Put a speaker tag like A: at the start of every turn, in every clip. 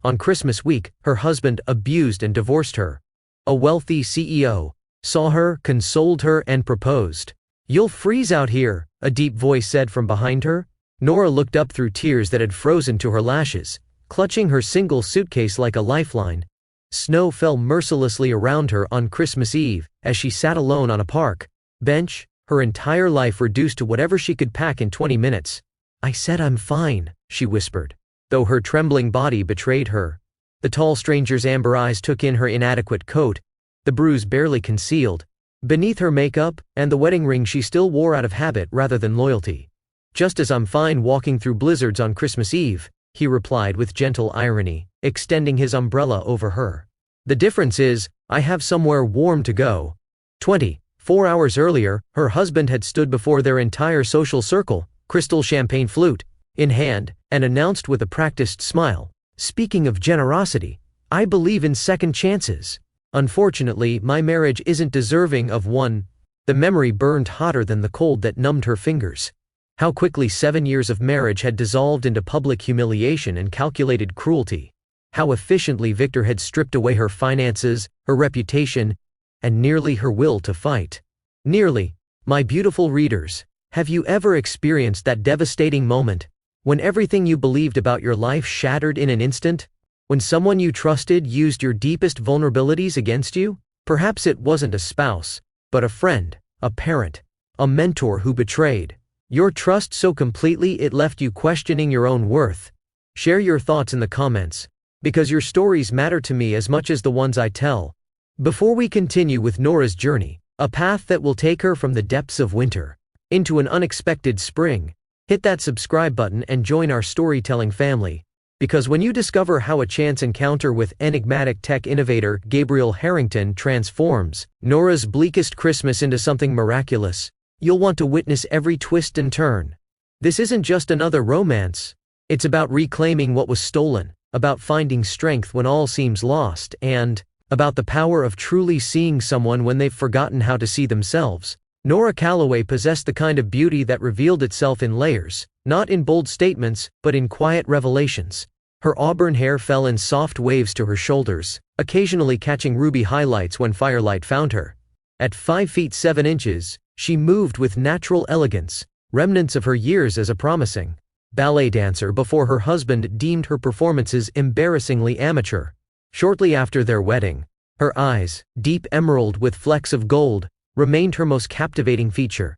A: On Christmas week, her husband abused and divorced her. A wealthy CEO saw her, consoled her, and proposed. "You'll freeze out here," a deep voice said from behind her. Nora looked up through tears that had frozen to her lashes, clutching her single suitcase like a lifeline. Snow fell mercilessly around her on Christmas Eve as she sat alone on a park bench, her entire life reduced to whatever she could pack in 20 minutes. "I said I'm fine," she whispered, though her trembling body betrayed her. The tall stranger's amber eyes took in her inadequate coat, the bruise barely concealed beneath her makeup, and the wedding ring she still wore out of habit rather than loyalty. "Just as I'm fine walking through blizzards on Christmas Eve," he replied with gentle irony, extending his umbrella over her. "The difference is, I have somewhere warm to go." 24 hours earlier, her husband had stood before their entire social circle, crystal champagne flute in hand, and announced with a practiced smile, "Speaking of generosity, I believe in second chances. Unfortunately, my marriage isn't deserving of one." The memory burned hotter than the cold that numbed her fingers. How quickly 7 years of marriage had dissolved into public humiliation and calculated cruelty. How efficiently Victor had stripped away her finances, her reputation, and nearly her will to fight. Nearly. My beautiful readers, have you ever experienced that devastating moment when everything you believed about your life shattered in an instant? When someone you trusted used your deepest vulnerabilities against you? Perhaps it wasn't a spouse, but a friend, a parent, a mentor who betrayed your trust so completely it left you questioning your own worth. Share your thoughts in the comments, because your stories matter to me as much as the ones I tell. Before we continue with Nora's journey, a path that will take her from the depths of winter into an unexpected spring, hit that subscribe button and join our storytelling family. Because when you discover how a chance encounter with enigmatic tech innovator Gabriel Harrington transforms Nora's bleakest Christmas into something miraculous, you'll want to witness every twist and turn. This isn't just another romance. It's about reclaiming what was stolen, about finding strength when all seems lost, and about the power of truly seeing someone when they've forgotten how to see themselves. Nora Calloway possessed the kind of beauty that revealed itself in layers, not in bold statements, but in quiet revelations. Her auburn hair fell in soft waves to her shoulders, occasionally catching ruby highlights when firelight found her. At 5 feet 7 inches, she moved with natural elegance, remnants of her years as a promising ballet dancer before her husband deemed her performances embarrassingly amateur. Shortly after their wedding, her eyes, deep emerald with flecks of gold, remained her most captivating feature,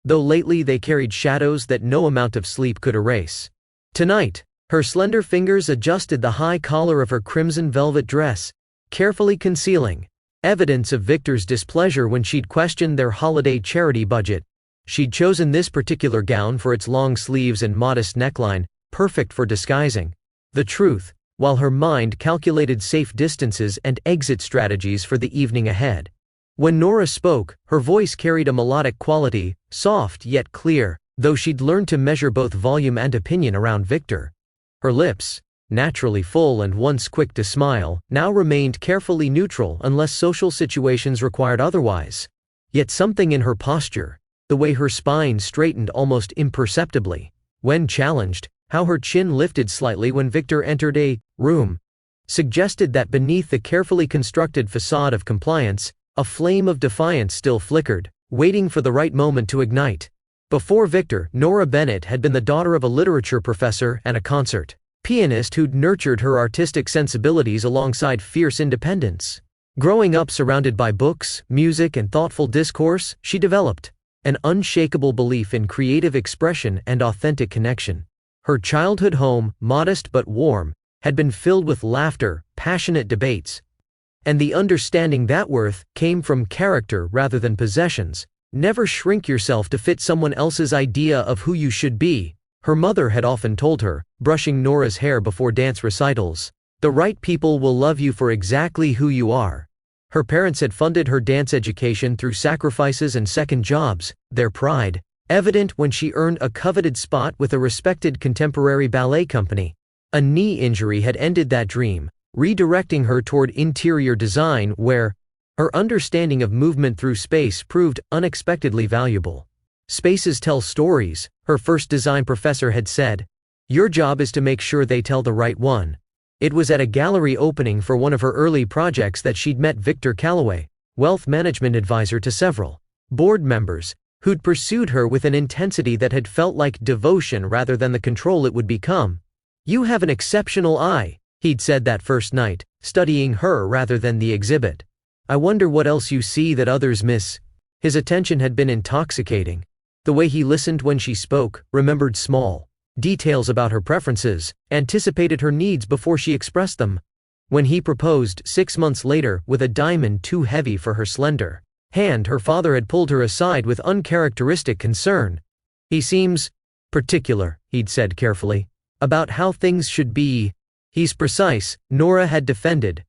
A: though lately they carried shadows that no amount of sleep could erase. Tonight, her slender fingers adjusted the high collar of her crimson velvet dress, carefully concealing evidence of Victor's displeasure when she'd questioned their holiday charity budget. She'd chosen this particular gown for its long sleeves and modest neckline, perfect for disguising the truth, while her mind calculated safe distances and exit strategies for the evening ahead. When Nora spoke, her voice carried a melodic quality, soft yet clear, though she'd learned to measure both volume and opinion around Victor. Her lips, naturally full and once quick to smile, now remained carefully neutral unless social situations required otherwise. Yet something in her posture, the way her spine straightened almost imperceptibly when challenged, how her chin lifted slightly when Victor entered a room, suggested that beneath the carefully constructed facade of compliance, a flame of defiance still flickered, waiting for the right moment to ignite. Before Victor, Nora Bennett had been the daughter of a literature professor and a concert pianist who'd nurtured her artistic sensibilities alongside fierce independence. Growing up surrounded by books, music, and thoughtful discourse, she developed an unshakable belief in creative expression and authentic connection. Her childhood home, modest but warm, had been filled with laughter, passionate debates, and the understanding that worth came from character rather than possessions. Never shrink yourself to fit someone else's idea of who you should be, her mother had often told her, brushing Nora's hair before dance recitals. The right people will love you for exactly who you are. Her parents had funded her dance education through sacrifices and second jobs, their pride evident when she earned a coveted spot with a respected contemporary ballet company. A knee injury had ended that dream, redirecting her toward interior design where her understanding of movement through space proved unexpectedly valuable. Spaces tell stories, her first design professor had said. Your job is to make sure they tell the right one. It was at a gallery opening for one of her early projects that she'd met Victor Calloway, wealth management advisor to several board members, who'd pursued her with an intensity that had felt like devotion rather than the control it would become. "You have an exceptional eye," he'd said that first night, studying her rather than the exhibit. "I wonder what else you see that others miss." His attention had been intoxicating. The way he listened when she spoke, remembered small details about her preferences, anticipated her needs before she expressed them. When he proposed 6 months later with a diamond too heavy for her slender hand, her father had pulled her aside with uncharacteristic concern. "He seems particular," he'd said carefully, "about how things should be." "He's precise," Nora had defended.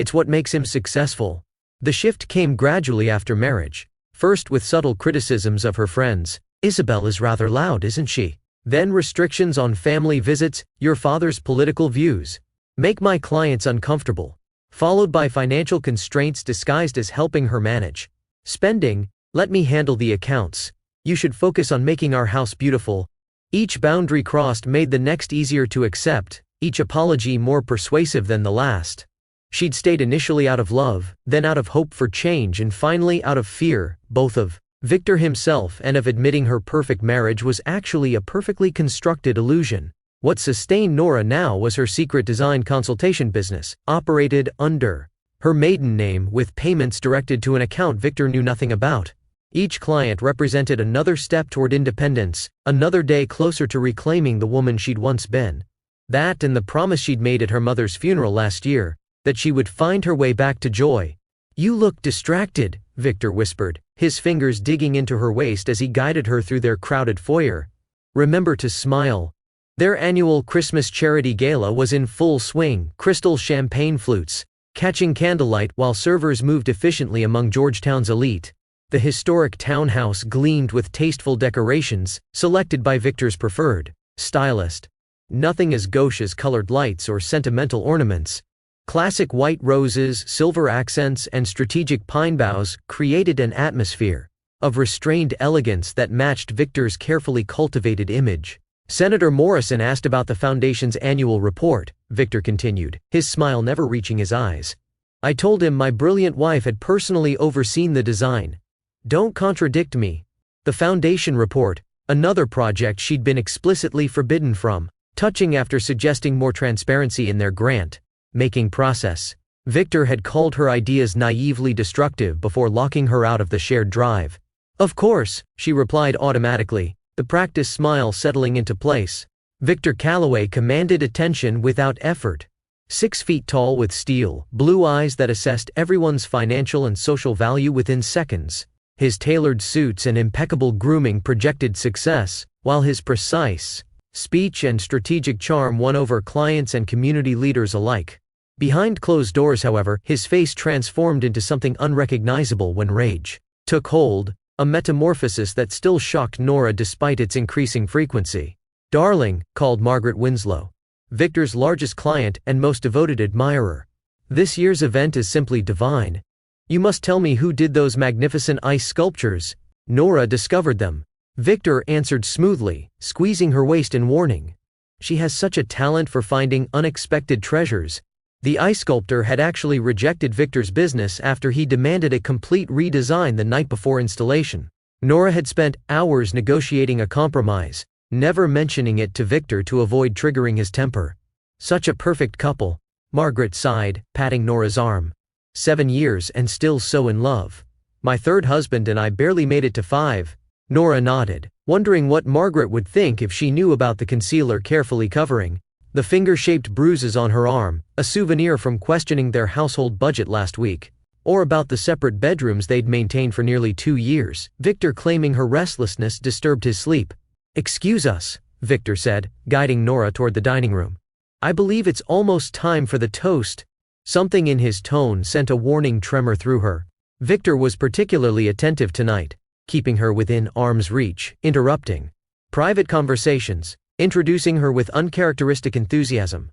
A: "It's what makes him successful." The shift came gradually after marriage, first with subtle criticisms of her friends. "Isabel is rather loud, isn't she?" Then restrictions on family visits. "Your father's political views make my clients uncomfortable." Followed by financial constraints disguised as helping her manage spending. "Let me handle the accounts. You should focus on making our house beautiful." Each boundary crossed made the next easier to accept, each apology more persuasive than the last. She'd stayed initially out of love, then out of hope for change, and finally out of fear, both of Victor himself and of admitting her perfect marriage was actually a perfectly constructed illusion. What sustained Nora now was her secret design consultation business, operated under her maiden name with payments directed to an account Victor knew nothing about. Each client represented another step toward independence, another day closer to reclaiming the woman she'd once been. That and the promise she'd made at her mother's funeral last year, that she would find her way back to joy. "You look distracted," Victor whispered, his fingers digging into her waist as he guided her through their crowded foyer. "Remember to smile." Their annual Christmas charity gala was in full swing, crystal champagne flutes catching candlelight while servers moved efficiently among Georgetown's elite. The historic townhouse gleamed with tasteful decorations, selected by Victor's preferred stylist. Nothing as gauche as colored lights or sentimental ornaments. Classic white roses, silver accents, and strategic pine boughs created an atmosphere of restrained elegance that matched Victor's carefully cultivated image. "Senator Morrison asked about the foundation's annual report," Victor continued, his smile never reaching his eyes. "I told him my brilliant wife had personally overseen the design." "Don't contradict me." The foundation report, another project she'd been explicitly forbidden from, touching after suggesting more transparency in their grant-making process. Victor had called her ideas naively destructive before locking her out of the shared drive. "Of course," she replied automatically, the practiced smile settling into place. Victor Calloway commanded attention without effort. 6 feet tall with steel, blue eyes that assessed everyone's financial and social value within seconds. His tailored suits and impeccable grooming projected success, while his precise speech and strategic charm won over clients and community leaders alike. Behind closed doors, however, his face transformed into something unrecognizable when rage took hold, a metamorphosis that still shocked Nora despite its increasing frequency. "Darling," called Margaret Winslow, Victor's largest client and most devoted admirer. "This year's event is simply divine. You must tell me who did those magnificent ice sculptures." Nora discovered them. Victor answered smoothly, squeezing her waist in warning. "She has such a talent for finding unexpected treasures." The ice sculptor had actually rejected Victor's business after he demanded a complete redesign the night before installation. Nora had spent hours negotiating a compromise, never mentioning it to Victor to avoid triggering his temper. "Such a perfect couple," Margaret sighed, patting Nora's arm. 7 years and still so in love. "My third husband and I barely made it to 5. Nora nodded, wondering what Margaret would think if she knew about the concealer carefully covering the finger-shaped bruises on her arm, a souvenir from questioning their household budget last week, or about the separate bedrooms they'd maintained for nearly 2 years. Victor claiming her restlessness disturbed his sleep. "Excuse us," Victor said, guiding Nora toward the dining room. "I believe it's almost time for the toast." Something in his tone sent a warning tremor through her. Victor was particularly attentive tonight, keeping her within arm's reach, interrupting private conversations, introducing her with uncharacteristic enthusiasm.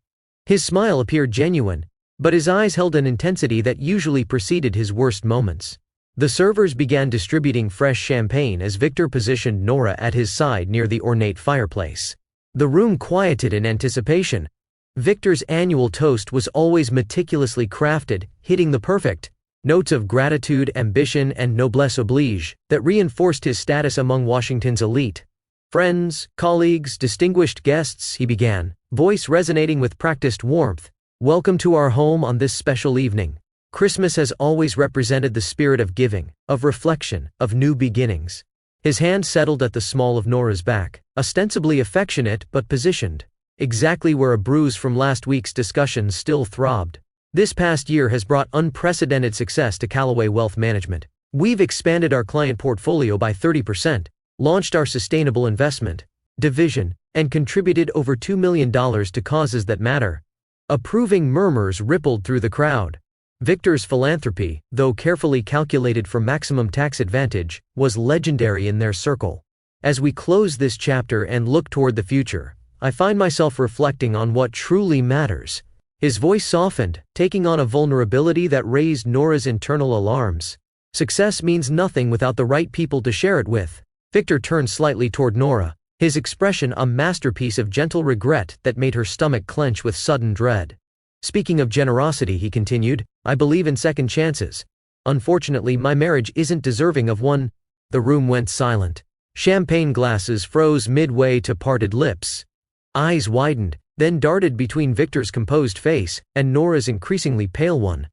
A: His smile appeared genuine, but his eyes held an intensity that usually preceded his worst moments. The servers began distributing fresh champagne as Victor positioned Nora at his side near the ornate fireplace. The room quieted in anticipation. Victor's annual toast was always meticulously crafted, hitting the perfect notes of gratitude, ambition, and noblesse oblige that reinforced his status among Washington's elite. "Friends, colleagues, distinguished guests," he began, voice resonating with practiced warmth. "Welcome to our home on this special evening. Christmas has always represented the spirit of giving, of reflection, of new beginnings." His hand settled at the small of Nora's back, ostensibly affectionate but positioned exactly where a bruise from last week's discussion still throbbed. "This past year has brought unprecedented success to Callaway Wealth Management. We've expanded our client portfolio by 30%, launched our sustainable investment division, and contributed over $2 million to causes that matter." Approving murmurs rippled through the crowd. Victor's philanthropy, though carefully calculated for maximum tax advantage, was legendary in their circle. "As we close this chapter and look toward the future, I find myself reflecting on what truly matters." His voice softened, taking on a vulnerability that raised Nora's internal alarms. "Success means nothing without the right people to share it with." Victor turned slightly toward Nora, his expression a masterpiece of gentle regret that made her stomach clench with sudden dread. "Speaking of generosity," he continued, "I believe in second chances. Unfortunately, my marriage isn't deserving of one." The room went silent. Champagne glasses froze midway to parted lips. Eyes widened, then darted between Victor's composed face and Nora's increasingly pale one.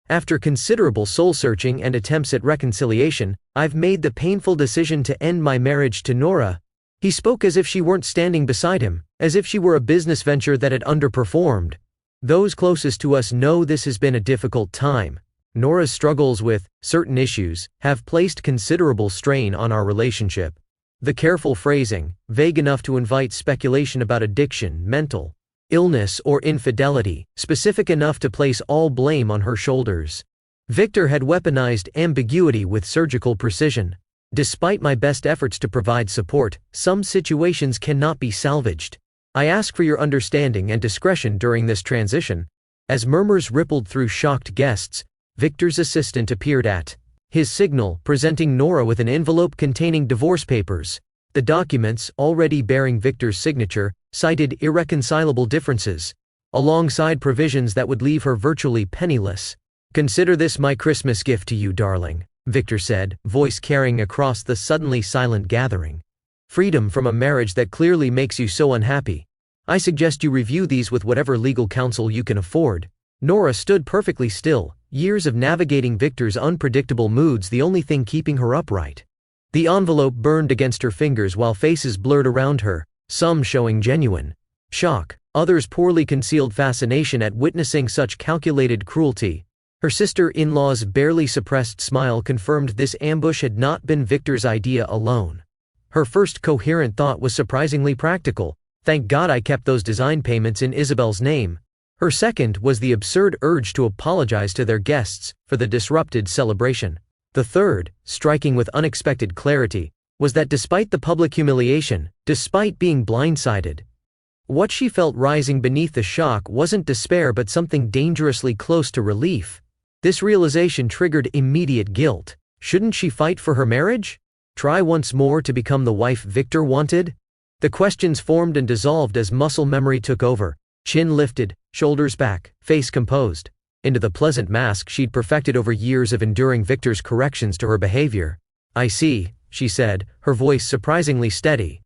A: "After considerable soul-searching and attempts at reconciliation, I've made the painful decision to end my marriage to Nora." He spoke as if she weren't standing beside him, as if she were a business venture that had underperformed. "Those closest to us know this has been a difficult time. Nora's struggles with certain issues have placed considerable strain on our relationship." The careful phrasing, vague enough to invite speculation about addiction, mental illness, or infidelity, specific enough to place all blame on her shoulders. Victor had weaponized ambiguity with surgical precision. "Despite my best efforts to provide support, some situations cannot be salvaged. I ask for your understanding and discretion during this transition." As murmurs rippled through shocked guests, Victor's assistant appeared at his signal, presenting Nora with an envelope containing divorce papers. The documents, already bearing Victor's signature, cited irreconcilable differences, alongside provisions that would leave her virtually penniless. "Consider this my Christmas gift to you, darling," Victor said, voice carrying across the suddenly silent gathering. "Freedom from a marriage that clearly makes you so unhappy. I suggest you review these with whatever legal counsel you can afford." Nora stood perfectly still, years of navigating Victor's unpredictable moods the only thing keeping her upright. The envelope burned against her fingers while faces blurred around her, some showing genuine shock, others poorly concealed fascination at witnessing such calculated cruelty. Her sister-in-law's barely suppressed smile confirmed this ambush had not been Victor's idea alone. Her first coherent thought was surprisingly practical. "Thank God I kept those design payments in Isabel's name." Her second was the absurd urge to apologize to their guests for the disrupted celebration. The third, striking with unexpected clarity, was that despite the public humiliation, despite being blindsided, what she felt rising beneath the shock wasn't despair but something dangerously close to relief. This realization triggered immediate guilt. Shouldn't she fight for her marriage? Try once more to become the wife Victor wanted? The questions formed and dissolved as muscle memory took over, chin lifted, shoulders back, face composed, into the pleasant mask she'd perfected over years of enduring Victor's corrections to her behavior. "I see," she said, her voice surprisingly steady.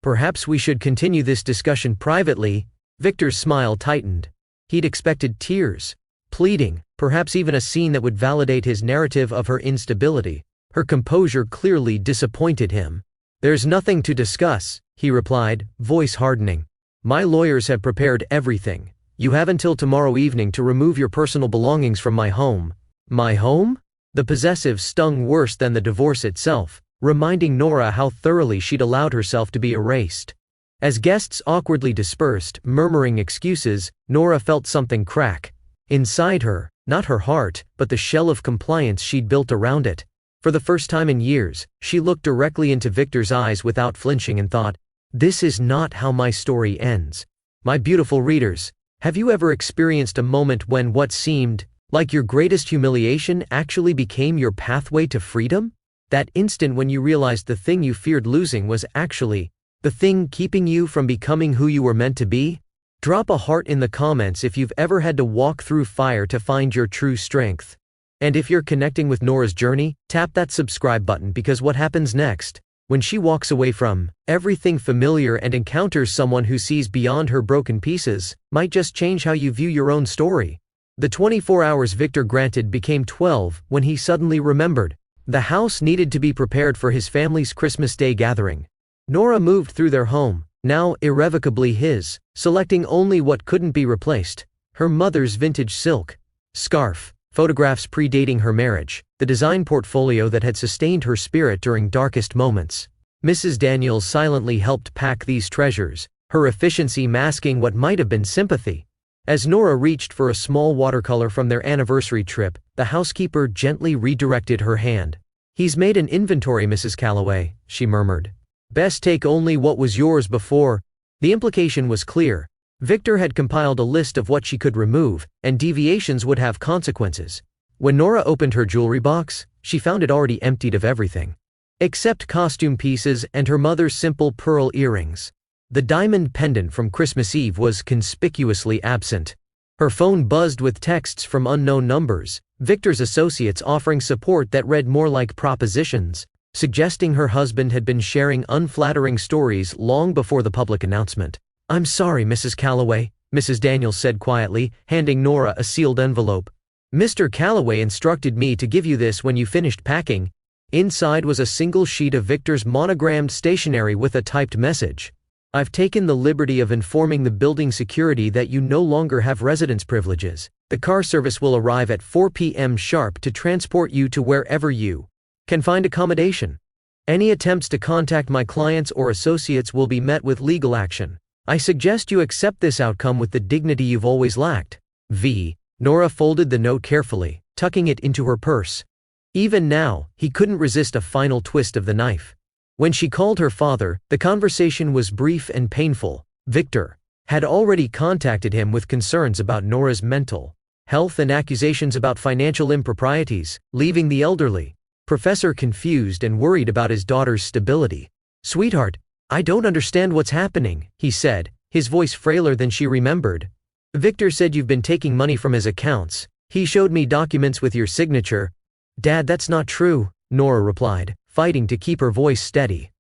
A: "Perhaps we should continue this discussion privately." Victor's smile tightened. He'd expected tears, pleading, perhaps even a scene that would validate his narrative of her instability. Her composure clearly disappointed him. "There's nothing to discuss," he replied, voice hardening. "My lawyers have prepared everything. You have until tomorrow evening to remove your personal belongings from my home." "My home?" The possessive stung worse than the divorce itself, reminding Nora how thoroughly she'd allowed herself to be erased. As guests awkwardly dispersed, murmuring excuses, Nora felt something crack. Inside her, not her heart, but the shell of compliance she'd built around it. For the first time in years, she looked directly into Victor's eyes without flinching and thought, "This is not how my story ends." My beautiful readers, have you ever experienced a moment when what seemed like your greatest humiliation actually became your pathway to freedom? That instant when you realized the thing you feared losing was actually the thing keeping you from becoming who you were meant to be? Drop a heart in the comments if you've ever had to walk through fire to find your true strength. And if you're connecting with Nora's journey, tap that subscribe button, because what happens next, when she walks away from everything familiar and encounters someone who sees beyond her broken pieces, might just change how you view your own story. The 24 hours Victor granted became 12 when he suddenly remembered. The house needed to be prepared for his family's Christmas Day gathering. Nora moved through their home, now irrevocably his, selecting only what couldn't be replaced: her mother's vintage silk scarf, photographs predating her marriage, the design portfolio that had sustained her spirit during darkest moments. Mrs. Daniels silently helped pack these treasures, her efficiency masking what might have been sympathy. As Nora reached for a small watercolor from their anniversary trip, the housekeeper gently redirected her hand. "He's made an inventory, Mrs. Calloway," she murmured. "Best take only what was yours before." The implication was clear. Victor had compiled a list of what she could remove, and deviations would have consequences. When Nora opened her jewelry box, she found it already emptied of everything except costume pieces and her mother's simple pearl earrings. The diamond pendant from Christmas Eve was conspicuously absent. Her phone buzzed with texts from unknown numbers, Victor's associates offering support that read more like propositions, suggesting her husband had been sharing unflattering stories long before the public announcement. "I'm sorry, Mrs. Calloway," Mrs. Daniels said quietly, handing Nora a sealed envelope. "Mr. Calloway instructed me to give you this when you finished packing." Inside was a single sheet of Victor's monogrammed stationery with a typed message. "I've taken the liberty of informing the building security that you no longer have residence privileges. The car service will arrive at 4 p.m. sharp to transport you to wherever you can find accommodation. Any attempts to contact my clients or associates will be met with legal action. I suggest you accept this outcome with the dignity you've always lacked. V." Nora folded the note carefully, tucking it into her purse. Even now, he couldn't resist a final twist of the knife. When she called her father, the conversation was brief and painful. Victor had already contacted him with concerns about Nora's mental health and accusations about financial improprieties, leaving the elderly professor confused and worried about his daughter's stability. "Sweetheart, I don't understand what's happening," he said, his voice frailer than she remembered. "Victor said you've been taking money from his accounts. He showed me documents with your signature." "Dad, that's not true," Nora replied, fighting to keep her voice steady.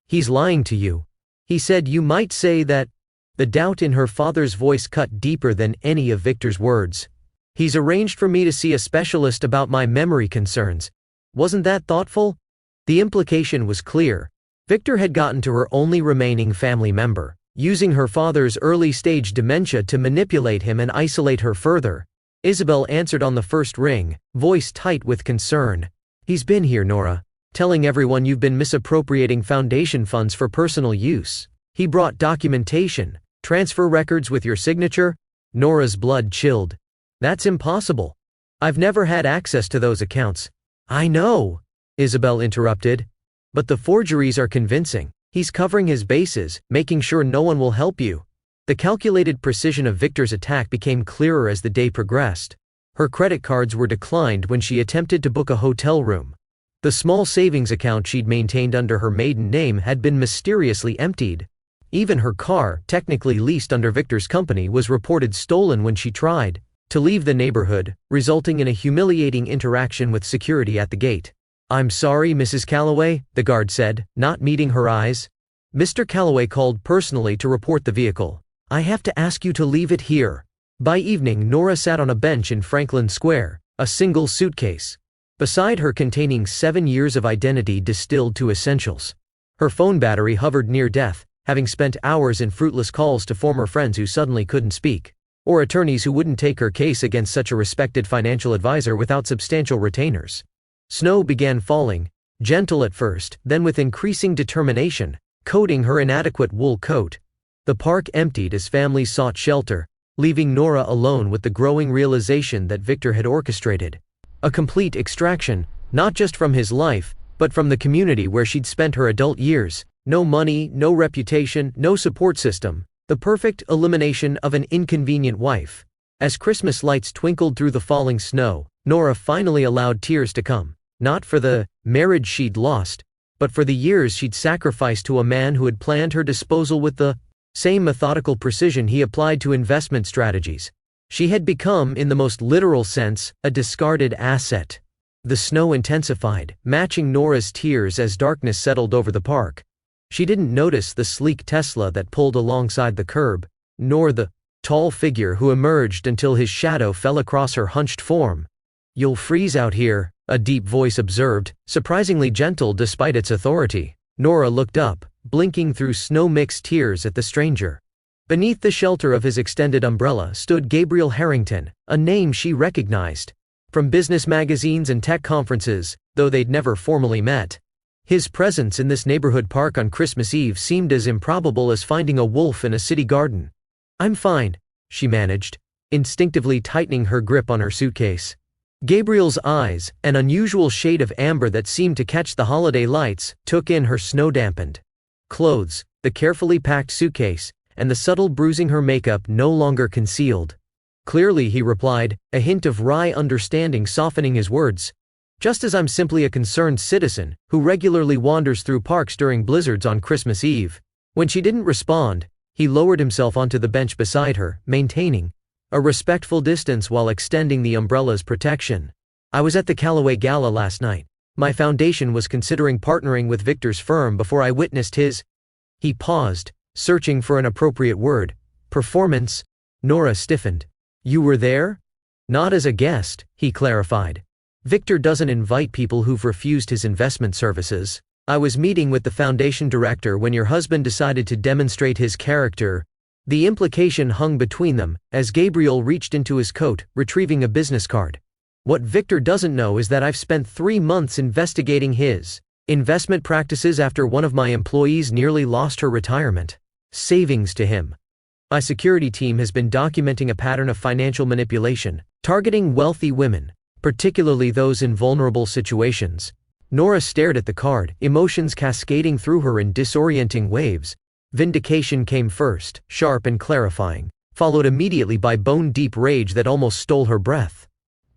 A: "He's lying to you. He said you might say that." The doubt in her father's voice cut deeper than any of Victor's words. "He's arranged for me to see a specialist about my memory concerns. Wasn't that thoughtful?" The implication was clear. Victor had gotten to her only remaining family member, using her father's early-stage dementia to manipulate him and isolate her further. Isabel answered on the first ring, voice tight with concern. "He's been here, Nora, telling everyone you've been misappropriating foundation funds for personal use. He brought documentation, transfer records with your signature." Nora's blood chilled. "That's impossible. I've never had access to those accounts." "I know," Isabel interrupted. "But the forgeries are convincing. He's covering his bases, making sure no one will help you." The calculated precision of Victor's attack became clearer as the day progressed. Her credit cards were declined when she attempted to book a hotel room. The small savings account she'd maintained under her maiden name had been mysteriously emptied. Even her car, technically leased under Victor's company, was reported stolen when she tried to leave the neighborhood, resulting in a humiliating interaction with security at the gate. "I'm sorry, Mrs. Calloway," the guard said, not meeting her eyes. "Mr. Calloway called personally to report the vehicle. I have to ask you to leave it here." By evening, Nora sat on a bench in Franklin Square, a single suitcase beside her containing 7 years of identity distilled to essentials. Her phone battery hovered near death, having spent hours in fruitless calls to former friends who suddenly couldn't speak, or attorneys who wouldn't take her case against such a respected financial advisor without substantial retainers. Snow began falling, gentle at first, then with increasing determination, coating her inadequate wool coat. The park emptied as families sought shelter, leaving Nora alone with the growing realization that Victor had orchestrated a complete extraction, not just from his life, but from the community where she'd spent her adult years. No money, no reputation, no support system. The perfect elimination of an inconvenient wife. As Christmas lights twinkled through the falling snow, Nora finally allowed tears to come, not for the marriage she'd lost, but for the years she'd sacrificed to a man who had planned her disposal with the Same methodical precision he applied to investment strategies. She had become, in the most literal sense, a discarded asset. The snow intensified, matching Nora's tears as darkness settled over the park. She didn't notice the sleek Tesla that pulled alongside the curb, nor the tall figure who emerged until his shadow fell across her hunched form. "You'll freeze out here," a deep voice observed, surprisingly gentle despite its authority. Nora looked up, blinking through snow-mixed tears at the stranger. Beneath the shelter of his extended umbrella stood Gabriel Harrington, a name she recognized from business magazines and tech conferences, though they'd never formally met. His presence in this neighborhood park on Christmas Eve seemed as improbable as finding a wolf in a city garden. "I'm fine," she managed, instinctively tightening her grip on her suitcase. Gabriel's eyes, an unusual shade of amber that seemed to catch the holiday lights, took in her snow-dampened clothes, the carefully packed suitcase, and the subtle bruising her makeup no longer concealed. "Clearly," he replied, a hint of wry understanding softening his words. "Just as I'm simply a concerned citizen who regularly wanders through parks during blizzards on Christmas Eve." When she didn't respond, he lowered himself onto the bench beside her, maintaining a respectful distance while extending the umbrella's protection. "I was at the Callaway Gala last night. My foundation was considering partnering with Victor's firm before I witnessed his—" He paused, searching for an appropriate word. "Performance?" Nora stiffened. "You were there?" "Not as a guest," he clarified. "Victor doesn't invite people who've refused his investment services. I was meeting with the foundation director when your husband decided to demonstrate his character." The implication hung between them, as Gabriel reached into his coat, retrieving a business card. "What Victor doesn't know is that I've spent 3 months investigating his investment practices after one of my employees nearly lost her retirement savings to him. My security team has been documenting a pattern of financial manipulation, targeting wealthy women, particularly those in vulnerable situations." Nora stared at the card, emotions cascading through her in disorienting waves. Vindication came first, sharp and clarifying, followed immediately by bone-deep rage that almost stole her breath.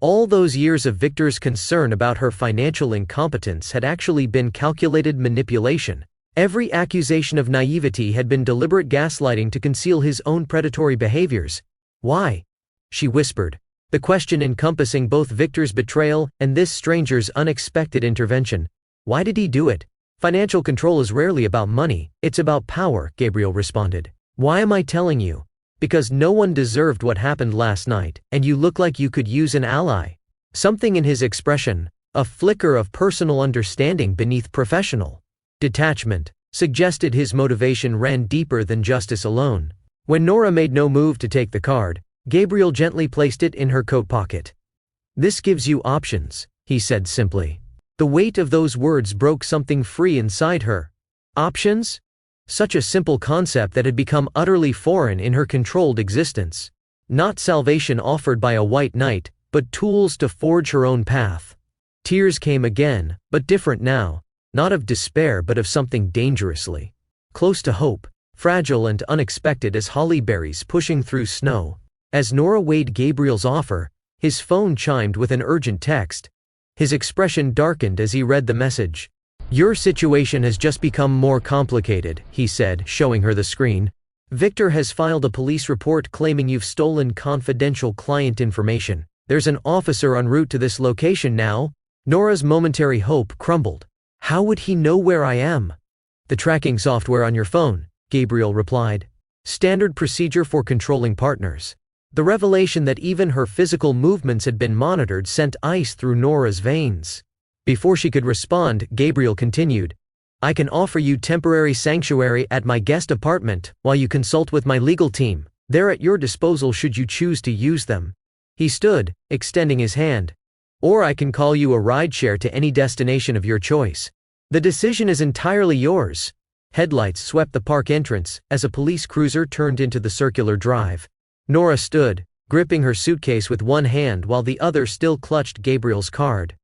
A: All those years of Victor's concern about her financial incompetence had actually been calculated manipulation. Every accusation of naivety had been deliberate gaslighting to conceal his own predatory behaviors. "Why?" she whispered, the question encompassing both Victor's betrayal and this stranger's unexpected intervention. "Why did he do it?" "Financial control is rarely about money, it's about power," Gabriel responded. "Why am I telling you? Because no one deserved what happened last night, and you look like you could use an ally." Something in his expression, a flicker of personal understanding beneath professional detachment, suggested his motivation ran deeper than justice alone. When Nora made no move to take the card, Gabriel gently placed it in her coat pocket. "This gives you options," he said simply. The weight of those words broke something free inside her. Options? Such a simple concept that had become utterly foreign in her controlled existence. Not salvation offered by a white knight, but tools to forge her own path. Tears came again, but different now, not of despair but of something dangerously close to hope, fragile and unexpected as holly berries pushing through snow. As Nora weighed Gabriel's offer, his phone chimed with an urgent text. His expression darkened as he read the message. "Your situation has just become more complicated," he said, showing her the screen. "Victor has filed a police report claiming you've stolen confidential client information. There's an officer en route to this location now." Nora's momentary hope crumbled. "How would he know where I am?" "The tracking software on your phone," Gabriel replied. "Standard procedure for controlling partners." The revelation that even her physical movements had been monitored sent ice through Nora's veins. Before she could respond, Gabriel continued, "I can offer you temporary sanctuary at my guest apartment while you consult with my legal team. They're at your disposal should you choose to use them." He stood, extending his hand. "Or I can call you a rideshare to any destination of your choice. The decision is entirely yours." Headlights swept the park entrance as a police cruiser turned into the circular drive. Nora stood, gripping her suitcase with one hand while the other still clutched Gabriel's card.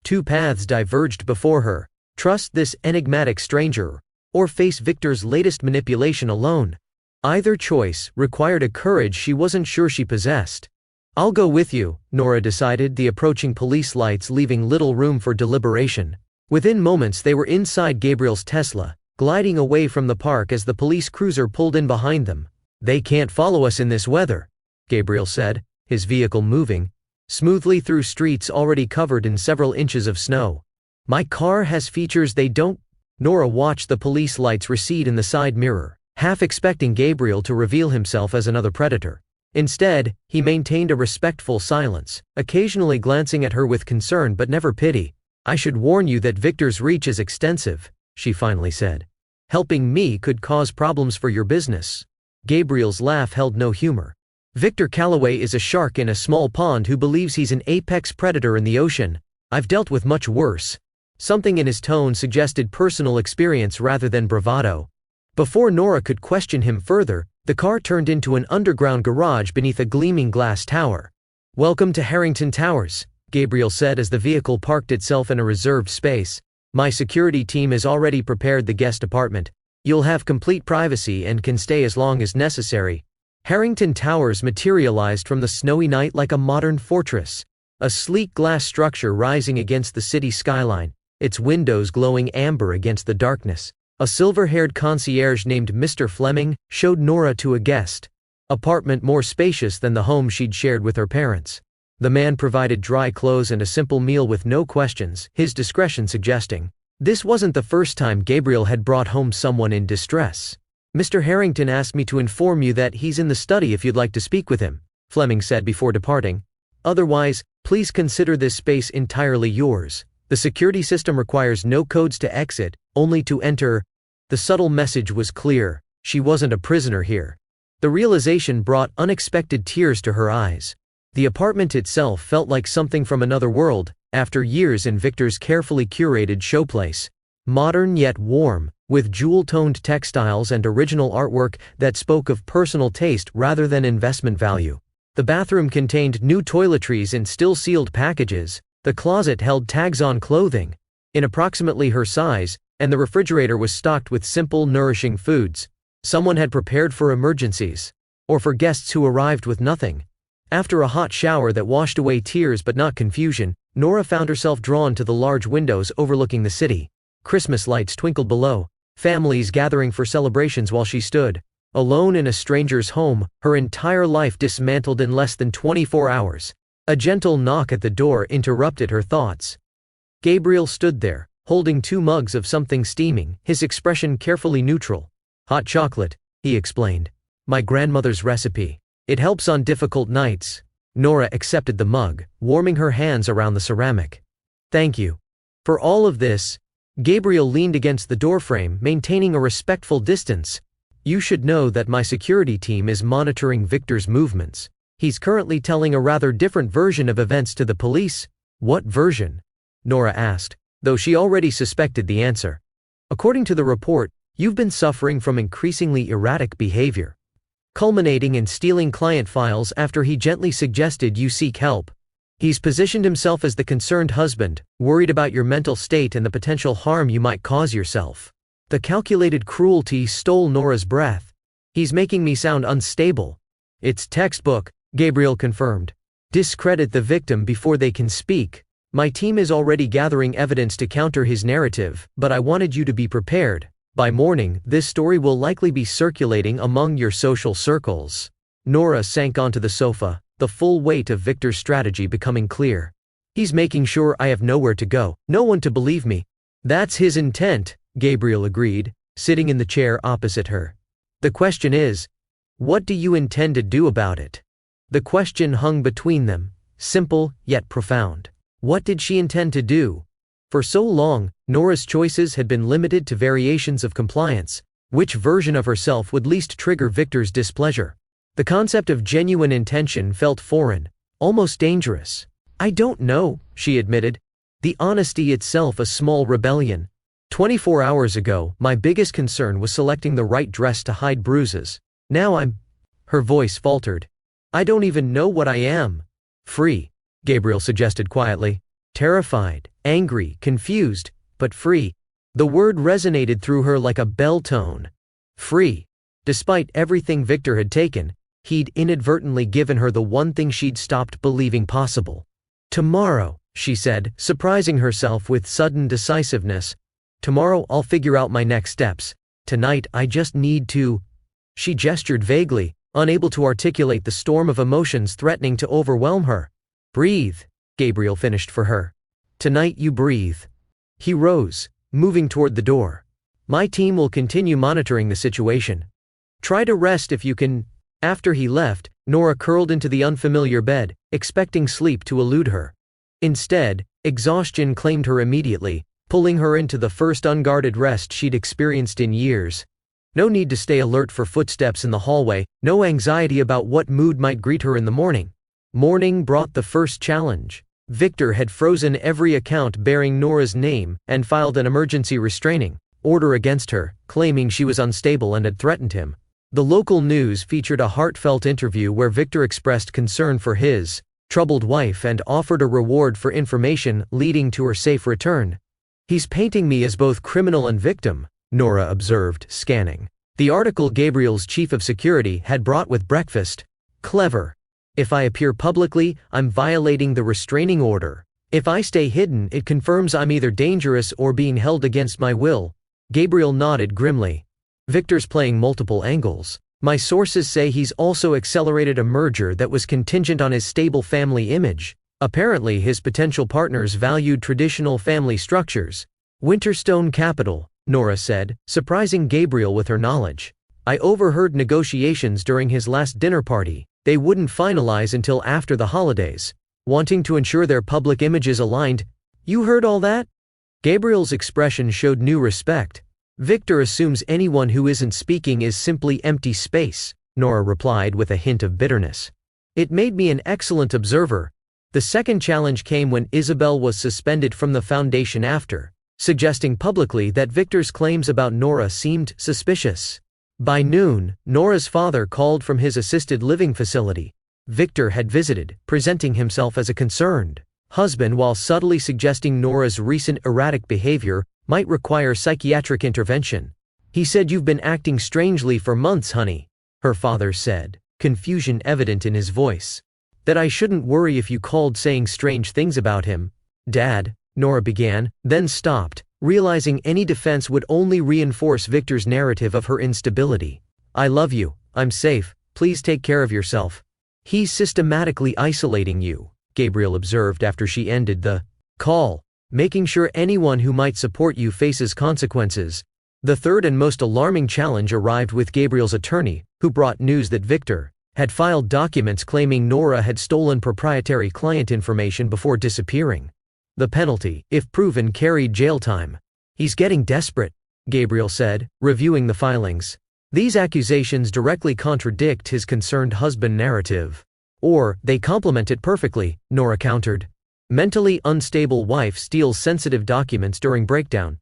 A: Two paths diverged before her: trust this enigmatic stranger, or face Victor's latest manipulation alone. Either choice required a courage she wasn't sure she possessed. "I'll go with you," Nora decided, the approaching police lights leaving little room for deliberation. Within moments they were inside Gabriel's Tesla, gliding away from the park as the police cruiser pulled in behind them. "They can't follow us in this weather," Gabriel said, his vehicle moving smoothly through streets already covered in several inches of snow. "My car has features they don't." Nora watched the police lights recede in the side mirror, half expecting Gabriel to reveal himself as another predator. Instead, he maintained a respectful silence, occasionally glancing at her with concern but never pity. "I should warn you that Victor's reach is extensive," she finally said. "Helping me could cause problems for your business." Gabriel's laugh held no humor. "Victor Calloway is a shark in a small pond who believes he's an apex predator in the ocean. I've dealt with much worse." Something in his tone suggested personal experience rather than bravado. Before Nora could question him further, the car turned into an underground garage beneath a gleaming glass tower. "Welcome to Harrington Towers," Gabriel said as the vehicle parked itself in a reserved space. "My security team has already prepared the guest apartment. You'll have complete privacy and can stay as long as necessary." Harrington Towers materialized from the snowy night like a modern fortress, a sleek glass structure rising against the city skyline, its windows glowing amber against the darkness. A silver-haired concierge named Mr. Fleming showed Nora to a guest apartment more spacious than the home she'd shared with her parents. The man provided dry clothes and a simple meal with no questions, his discretion suggesting this wasn't the first time Gabriel had brought home someone in distress. "Mr. Harrington asked me to inform you that he's in the study if you'd like to speak with him," Fleming said before departing. "Otherwise, please consider this space entirely yours. The security system requires no codes to exit, only to enter." The subtle message was clear: she wasn't a prisoner here. The realization brought unexpected tears to her eyes. The apartment itself felt like something from another world, after years in Victor's carefully curated showplace. Modern yet warm, with jewel-toned textiles and original artwork that spoke of personal taste rather than investment value. The bathroom contained new toiletries in still-sealed packages, the closet held tags on clothing in approximately her size, and the refrigerator was stocked with simple, nourishing foods someone had prepared for emergencies, or for guests who arrived with nothing. After a hot shower that washed away tears but not confusion, Nora found herself drawn to the large windows overlooking the city. Christmas lights twinkled below, families gathering for celebrations while she stood alone in a stranger's home, her entire life dismantled in less than 24 hours. A gentle knock at the door interrupted her thoughts. Gabriel stood there, holding 2 mugs of something steaming, his expression carefully neutral. "Hot chocolate," he explained. "My grandmother's recipe. It helps on difficult nights." Nora accepted the mug, warming her hands around the ceramic. "Thank you for all of this." Gabriel leaned against the doorframe, maintaining a respectful distance. "You should know that my security team is monitoring Victor's movements. He's currently telling a rather different version of events to the police." "What version?" Nora asked, though she already suspected the answer. "According to the report, you've been suffering from increasingly erratic behavior, culminating in stealing client files after he gently suggested you seek help. He's positioned himself as the concerned husband, worried about your mental state and the potential harm you might cause yourself." The calculated cruelty stole Nora's breath. "He's making me sound unstable." "It's textbook," Gabriel confirmed. "Discredit the victim before they can speak. My team is already gathering evidence to counter his narrative, but I wanted you to be prepared. By morning, this story will likely be circulating among your social circles." Nora sank onto the sofa, the full weight of Victor's strategy becoming clear. "He's making sure I have nowhere to go, no one to believe me." "That's his intent," Gabriel agreed, sitting in the chair opposite her. "The question is, what do you intend to do about it?" The question hung between them, simple yet profound. What did she intend to do? For so long, Nora's choices had been limited to variations of compliance. Which version of herself would least trigger Victor's displeasure? The concept of genuine intention felt foreign, almost dangerous. "I don't know," she admitted, the honesty itself a small rebellion. 24 hours ago, my biggest concern was selecting the right dress to hide bruises. Now her voice faltered. "I don't even know what I am." "Free," Gabriel suggested quietly. "Terrified, angry, confused, but free." The word resonated through her like a bell tone. Free. Despite everything Victor had taken, he'd inadvertently given her the one thing she'd stopped believing possible. "Tomorrow," she said, surprising herself with sudden decisiveness. Tomorrow I'll figure out my next steps. Tonight I just need to. She gestured vaguely, unable to articulate the storm of emotions threatening to overwhelm her. Breathe, Gabriel finished for her. Tonight you breathe. He rose, moving toward the door. My team will continue monitoring the situation. Try to rest if you can. After he left, Nora curled into the unfamiliar bed, expecting sleep to elude her. Instead, exhaustion claimed her immediately, pulling her into the first unguarded rest she'd experienced in years. No need to stay alert for footsteps in the hallway, no anxiety about what mood might greet her in the morning. Morning brought the first challenge. Victor had frozen every account bearing Nora's name and filed an emergency restraining order against her, claiming she was unstable and had threatened him. The local news featured a heartfelt interview where Victor expressed concern for his troubled wife and offered a reward for information leading to her safe return. He's painting me as both criminal and victim, Nora observed, scanning the article Gabriel's chief of security had brought with breakfast. Clever. If I appear publicly, I'm violating the restraining order. If I stay hidden, it confirms I'm either dangerous or being held against my will. Gabriel nodded grimly. Victor's playing multiple angles. My sources say he's also accelerated a merger that was contingent on his stable family image. Apparently his potential partners valued traditional family structures. Winterstone Capital, Nora said, surprising Gabriel with her knowledge. I overheard negotiations during his last dinner party. They wouldn't finalize until after the holidays. Wanting to ensure their public images aligned. You heard all that? Gabriel's expression showed new respect. Victor assumes anyone who isn't speaking is simply empty space, Nora replied with a hint of bitterness. It made me an excellent observer. The second challenge came when Isabel was suspended from the foundation after suggesting publicly that Victor's claims about Nora seemed suspicious. By noon, Nora's father called from his assisted living facility. Victor had visited, presenting himself as a concerned husband while subtly suggesting Nora's recent erratic behavior might require psychiatric intervention. He said, "You've been acting strangely for months, honey," her father said, confusion evident in his voice. "That I shouldn't worry if you called saying strange things about him." "Dad," Nora began, then stopped, realizing any defense would only reinforce Victor's narrative of her instability. "I love you, I'm safe, please take care of yourself." "He's systematically isolating you," Gabriel observed after she ended the call, "making sure anyone who might support you faces consequences." The third and most alarming challenge arrived with Gabriel's attorney, who brought news that Victor had filed documents claiming Nora had stolen proprietary client information before disappearing. The penalty, if proven, carried jail time. "He's getting desperate," Gabriel said, reviewing the filings. "These accusations directly contradict his concerned husband narrative. Or, they complement it perfectly," Nora countered. "Mentally unstable wife steals sensitive documents during breakdown.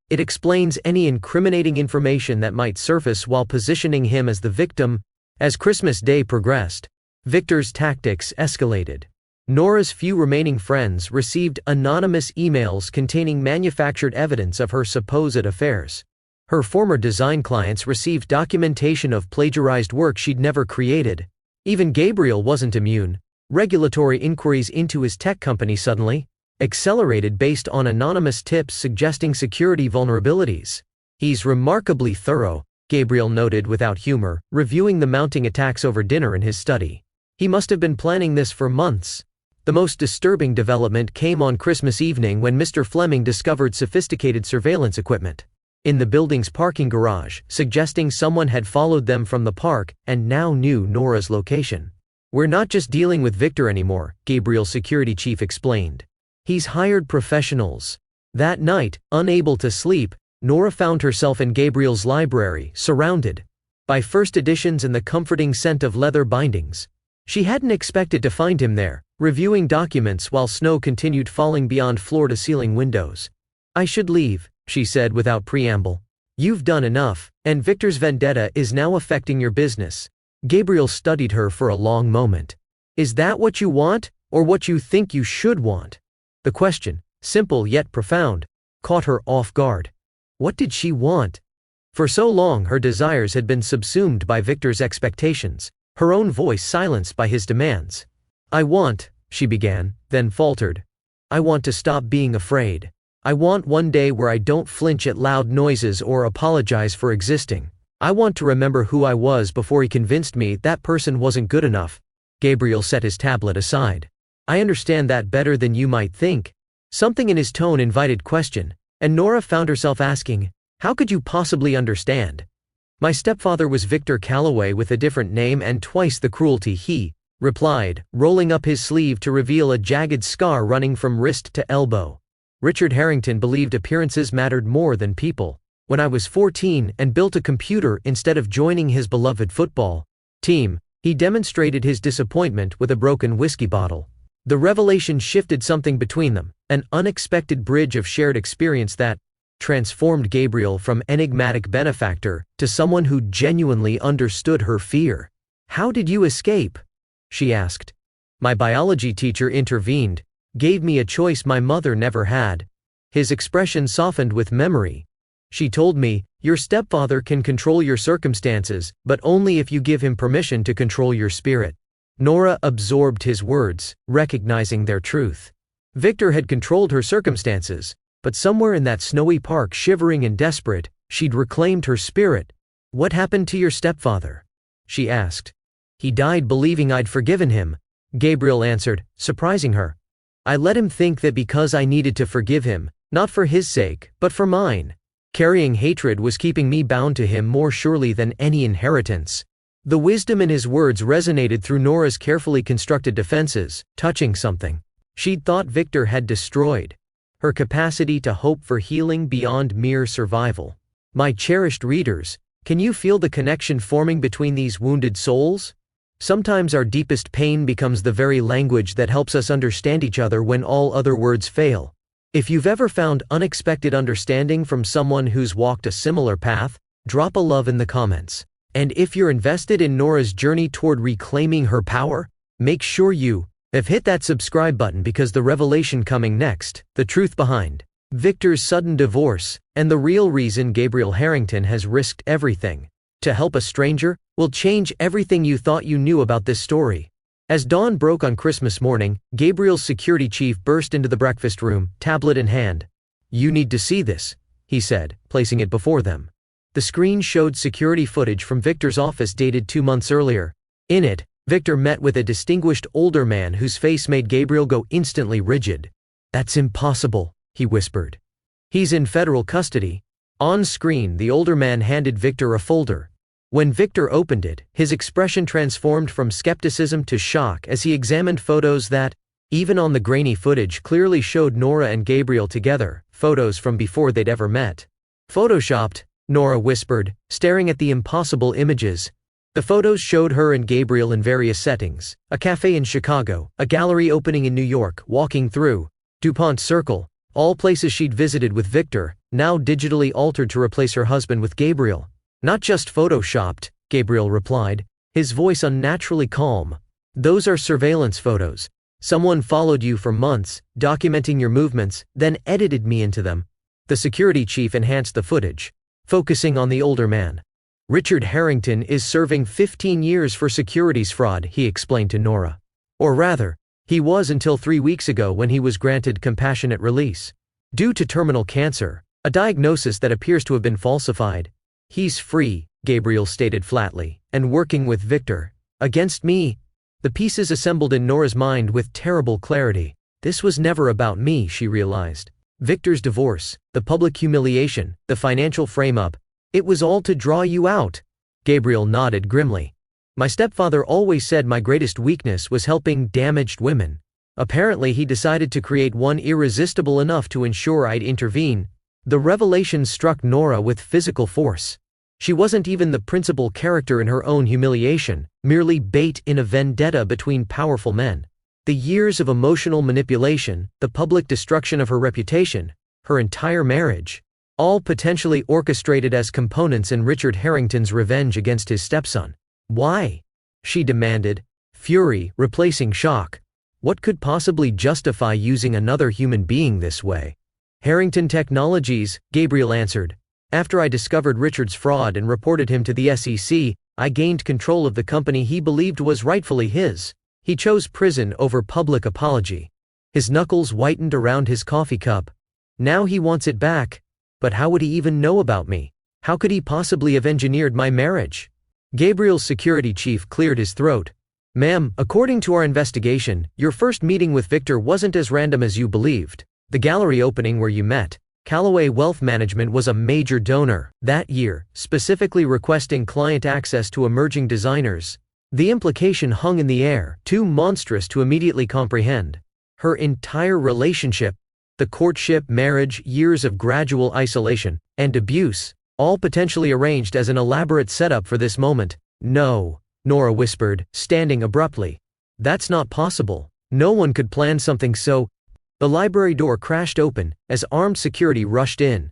A: It explains any incriminating information that might surface while positioning him as the victim." As Christmas Day progressed, Victor's tactics escalated. Nora's few remaining friends received anonymous emails containing manufactured evidence of her supposed affairs. Her former design clients received documentation of plagiarized work she'd never created. Even Gabriel wasn't immune. Regulatory inquiries into his tech company suddenly accelerated based on anonymous tips suggesting security vulnerabilities. "He's remarkably thorough," Gabriel noted without humor, reviewing the mounting attacks over dinner in his study. "He must have been planning this for months." The most disturbing development came on Christmas evening when Mr. Fleming discovered sophisticated surveillance equipment in the building's parking garage, suggesting someone had followed them from the park and now knew Nora's location. "We're not just dealing with Victor anymore," Gabriel's security chief explained. "He's hired professionals." That night, unable to sleep, Nora found herself in Gabriel's library, surrounded by first editions and the comforting scent of leather bindings. She hadn't expected to find him there, reviewing documents while snow continued falling beyond floor-to-ceiling windows. "I should leave," she said without preamble. "You've done enough, and Victor's vendetta is now affecting your business." Gabriel studied her for a long moment. "Is that what you want, or what you think you should want?" The question, simple yet profound, caught her off guard. What did she want? For so long her desires had been subsumed by Victor's expectations, her own voice silenced by his demands. "I want," she began, then faltered. "I want to stop being afraid." I want one day where I don't flinch at loud noises or apologize for existing. I want to remember who I was before he convinced me that person wasn't good enough." Gabriel set his tablet aside. "I understand that better than you might think." Something in his tone invited question, and Nora found herself asking, "How could you possibly understand?" "My stepfather was Victor Calloway with a different name and twice the cruelty," he replied, rolling up his sleeve to reveal a jagged scar running from wrist to elbow. "Richard Harrington believed appearances mattered more than people. When I was 14 and built a computer instead of joining his beloved football team, he demonstrated his disappointment with a broken whiskey bottle. The revelation shifted something between them, an unexpected bridge of shared experience that transformed Gabriel from enigmatic benefactor to someone who genuinely understood her fear. "How did you escape?" she asked. "My biology teacher intervened, gave me a choice my mother never had." His expression softened with memory. "She told me, your stepfather can control your circumstances, but only if you give him permission to control your spirit." Nora absorbed his words, recognizing their truth. Victor had controlled her circumstances, but somewhere in that snowy park, shivering and desperate, she'd reclaimed her spirit. "What happened to your stepfather?" she asked. "He died believing I'd forgiven him," Gabriel answered, surprising her. "I let him think that because I needed to forgive him, not for his sake, but for mine. Carrying hatred was keeping me bound to him more surely than any inheritance." The wisdom in his words resonated through Nora's carefully constructed defenses, touching something she'd thought Victor had destroyed: her capacity to hope for healing beyond mere survival. My cherished readers, can you feel the connection forming between these wounded souls? Sometimes our deepest pain becomes the very language that helps us understand each other when all other words fail. If you've ever found unexpected understanding from someone who's walked a similar path, drop a love in the comments. And if you're invested in Nora's journey toward reclaiming her power, make sure you have hit that subscribe button, because the revelation coming next, the truth behind Victor's sudden divorce, and the real reason Gabriel Harrington has risked everything to help a stranger, will change everything you thought you knew about this story. As dawn broke on Christmas morning, Gabriel's security chief burst into the breakfast room, tablet in hand. "You need to see this," he said, placing it before them. The screen showed security footage from Victor's office dated 2 months earlier. In it, Victor met with a distinguished older man whose face made Gabriel go instantly rigid. "That's impossible," he whispered. "He's in federal custody." On screen, the older man handed Victor a folder. When Victor opened it, his expression transformed from skepticism to shock as he examined photos that, even on the grainy footage, clearly showed Nora and Gabriel together, photos from before they'd ever met. "Photoshopped," Nora whispered, staring at the impossible images. The photos showed her and Gabriel in various settings: a cafe in Chicago, a gallery opening in New York, walking through DuPont Circle, all places she'd visited with Victor, now digitally altered to replace her husband with Gabriel. "Not just photoshopped," Gabriel replied, his voice unnaturally calm. "Those are surveillance photos. Someone followed you for months, documenting your movements, then edited me into them." The security chief enhanced the footage, focusing on the older man. "Richard Harrington is serving 15 years for securities fraud," he explained to Nora. "Or rather, he was until 3 weeks ago, when he was granted compassionate release. Due to terminal cancer, a diagnosis that appears to have been falsified. He's free," Gabriel stated flatly, "and working with Victor. Against me." The pieces assembled in Nora's mind with terrible clarity. This was never about me, she realized. Victor's divorce, the public humiliation, the financial frame-up, it was all to draw you out. Gabriel nodded grimly. "My stepfather always said my greatest weakness was helping damaged women. Apparently he decided to create one irresistible enough to ensure I'd intervene." The revelation struck Nora with physical force. She wasn't even the principal character in her own humiliation, merely bait in a vendetta between powerful men. The years of emotional manipulation, the public destruction of her reputation, her entire marriage, all potentially orchestrated as components in Richard Harrington's revenge against his stepson. "Why?" she demanded, fury replacing shock. What could possibly justify using another human being this way? "Harrington Technologies," Gabriel answered. "After I discovered Richard's fraud and reported him to the SEC, I gained control of the company he believed was rightfully his. He chose prison over public apology." His knuckles whitened around his coffee cup. Now he wants it back. But how would he even know about me? How could he possibly have engineered my marriage? Gabriel's security chief cleared his throat. Ma'am, according to our investigation, your first meeting with Victor wasn't as random as you believed. The gallery opening where you met, Callaway Wealth Management was a major donor that year, specifically requesting client access to emerging designers. The implication hung in the air, too monstrous to immediately comprehend. Her entire relationship, the courtship, marriage, years of gradual isolation, and abuse, all potentially arranged as an elaborate setup for this moment. No, Nora whispered, standing abruptly. That's not possible. No one could plan something so. The library door crashed open as armed security rushed in.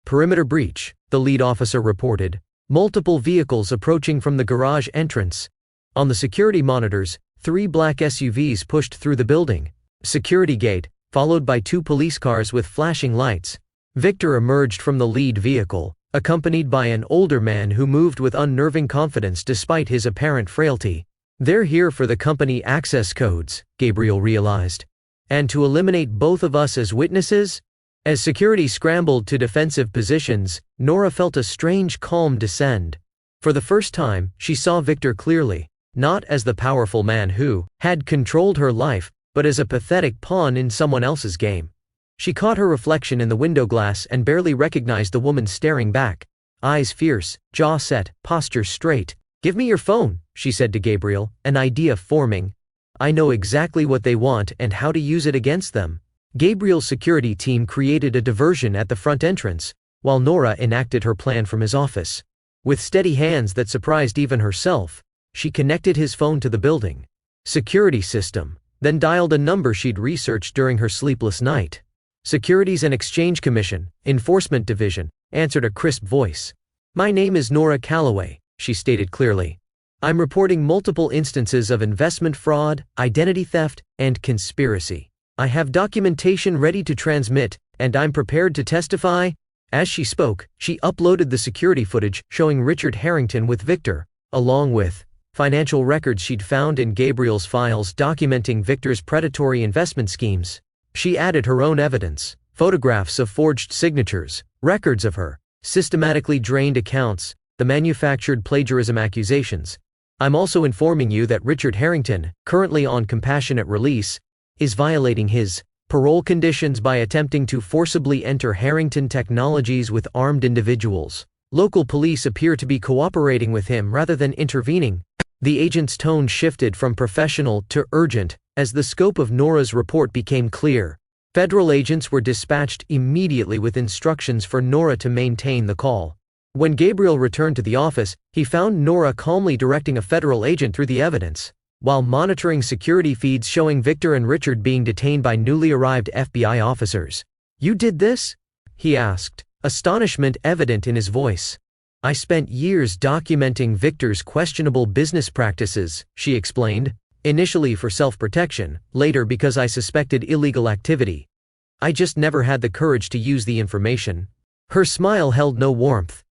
A: Perimeter breach, the lead officer reported. Multiple vehicles approaching from the garage entrance. On the security monitors, 3 black SUVs pushed through the building. Security gate, followed by 2 police cars with flashing lights. Victor emerged from the lead vehicle, accompanied by an older man who moved with unnerving confidence despite his apparent frailty. They're here for the company access codes, Gabriel realized. And to eliminate both of us as witnesses? As security scrambled to defensive positions, Nora felt a strange calm descend. For the first time, she saw Victor clearly, not as the powerful man who had controlled her life, but as a pathetic pawn in someone else's game. She caught her reflection in the window glass and barely recognized the woman staring back. Eyes fierce, jaw set, posture straight. Give me your phone, she said to Gabriel, an idea forming. I know exactly what they want and how to use it against them. Gabriel's security team created a diversion at the front entrance, while Nora enacted her plan from his office. With steady hands that surprised even herself, she connected his phone to the building security system, then dialed a number she'd researched during her sleepless night. Securities and Exchange Commission, Enforcement Division, answered a crisp voice. My name is Nora Callaway, she stated clearly. I'm reporting multiple instances of investment fraud, identity theft, and conspiracy. I have documentation ready to transmit, and I'm prepared to testify. As she spoke, she uploaded the security footage showing Richard Harrington with Victor, along with financial records she'd found in Gabriel's files documenting Victor's predatory investment schemes. She added her own evidence, photographs of forged signatures, records of her systematically drained accounts, the manufactured plagiarism accusations. I'm also informing you that Richard Harrington, currently on compassionate release, is violating his parole conditions by attempting to forcibly enter Harrington Technologies with armed individuals. Local police appear to be cooperating with him rather than intervening. The agent's tone shifted from professional to urgent as the scope of Nora's report became clear. Federal agents were dispatched immediately with instructions for Nora to maintain the call. When Gabriel returned to the office, he found Nora calmly directing a federal agent through the evidence, while monitoring security feeds showing Victor and Richard being detained by newly arrived FBI officers. You did this? He asked, astonishment evident in his voice. I spent years documenting Victor's questionable business practices, she explained, initially for self-protection, later because I suspected illegal activity. I just never had the courage to use the information. Her smile held no warmth.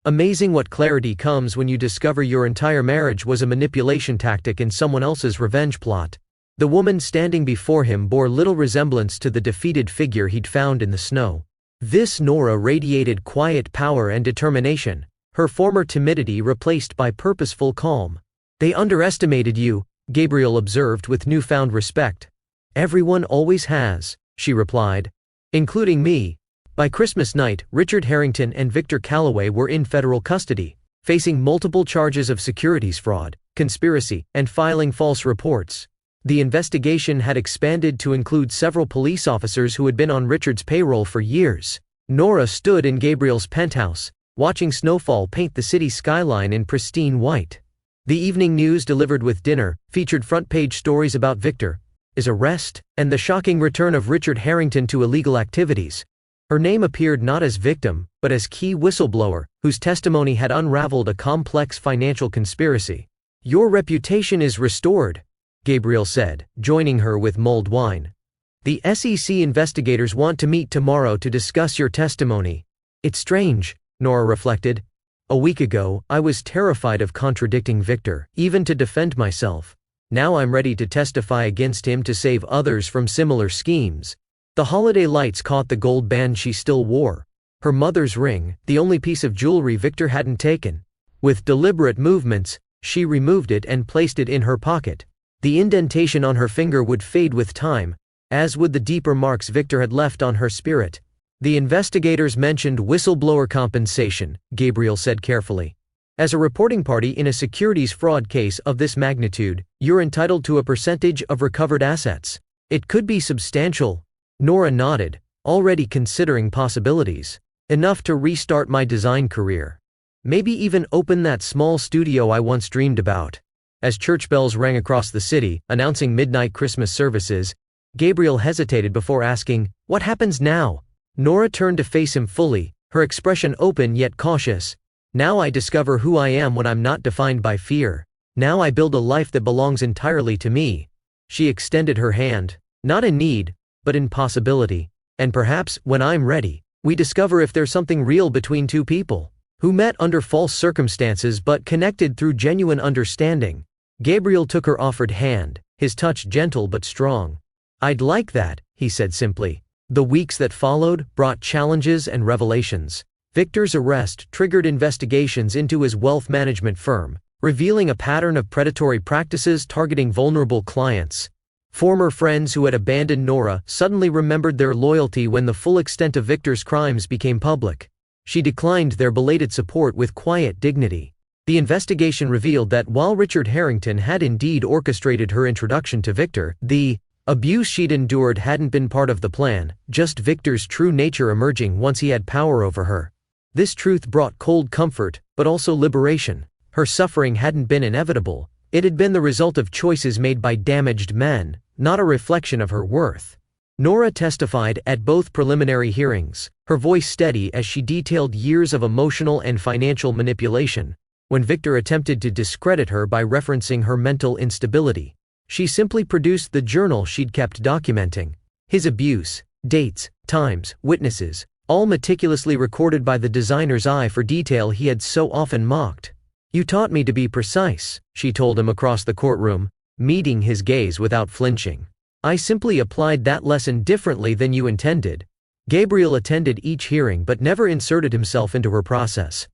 A: Amazing what clarity comes when you discover your entire marriage was a manipulation tactic in someone else's revenge plot. The woman standing before him bore little resemblance to the defeated figure he'd found in the snow. This Nora radiated quiet power and determination, her former timidity replaced by purposeful calm. They underestimated you, Gabriel observed with newfound respect. Everyone always has, she replied. Including me. By Christmas night, Richard Harrington and Victor Callaway were in federal custody, facing multiple charges of securities fraud, conspiracy, and filing false reports. The investigation had expanded to include several police officers who had been on Richard's payroll for years. Nora stood in Gabriel's penthouse, watching snowfall paint the city skyline in pristine white. The evening news delivered with dinner featured front-page stories about Victor's arrest and the shocking return of Richard Harrington to illegal activities. Her name appeared not as victim, but as key whistleblower, whose testimony had unraveled a complex financial conspiracy. Your reputation is restored, Gabriel said, joining her with mulled wine. The SEC investigators want to meet tomorrow to discuss your testimony. It's strange, Nora reflected. A week ago, I was terrified of contradicting Victor, even to defend myself. Now I'm ready to testify against him to save others from similar schemes. The holiday lights caught the gold band she still wore. Her mother's ring, the only piece of jewelry Victor hadn't taken. With deliberate movements, she removed it and placed it in her pocket. The indentation on her finger would fade with time, as would the deeper marks Victor had left on her spirit. The investigators mentioned whistleblower compensation, Gabriel said carefully. As a reporting party in a securities fraud case of this magnitude, you're entitled to a percentage of recovered assets. It could be substantial. Nora nodded, already considering possibilities. Enough to restart my design career. Maybe even open that small studio I once dreamed about. As church bells rang across the city, announcing midnight Christmas services, Gabriel hesitated before asking, "What happens now?" Nora turned to face him fully, her expression open yet cautious. "Now I discover who I am when I'm not defined by fear. Now I build a life that belongs entirely to me." She extended her hand, not in need, but in possibility. "And perhaps, when I'm ready, we discover if there's something real between two people, who met under false circumstances but connected through genuine understanding." Gabriel took her offered hand, his touch gentle but strong. "I'd like that," he said simply. The weeks that followed brought challenges and revelations. Victor's arrest triggered investigations into his wealth management firm, revealing a pattern of predatory practices targeting vulnerable clients. Former friends who had abandoned Nora suddenly remembered their loyalty when the full extent of Victor's crimes became public. She declined their belated support with quiet dignity. The investigation revealed that while Richard Harrington had indeed orchestrated her introduction to Victor, the abuse she'd endured hadn't been part of the plan, just Victor's true nature emerging once he had power over her. This truth brought cold comfort, but also liberation. Her suffering hadn't been inevitable. It had been the result of choices made by damaged men, not a reflection of her worth. Nora testified at both preliminary hearings, her voice steady as she detailed years of emotional and financial manipulation. When Victor attempted to discredit her by referencing her mental instability, she simply produced the journal she'd kept documenting. His abuse, dates, times, witnesses, all meticulously recorded by the designer's eye for detail he had so often mocked. "You taught me to be precise," she told him across the courtroom, meeting his gaze without flinching. "I simply applied that lesson differently than you intended." Gabriel attended each hearing but never inserted himself into her process.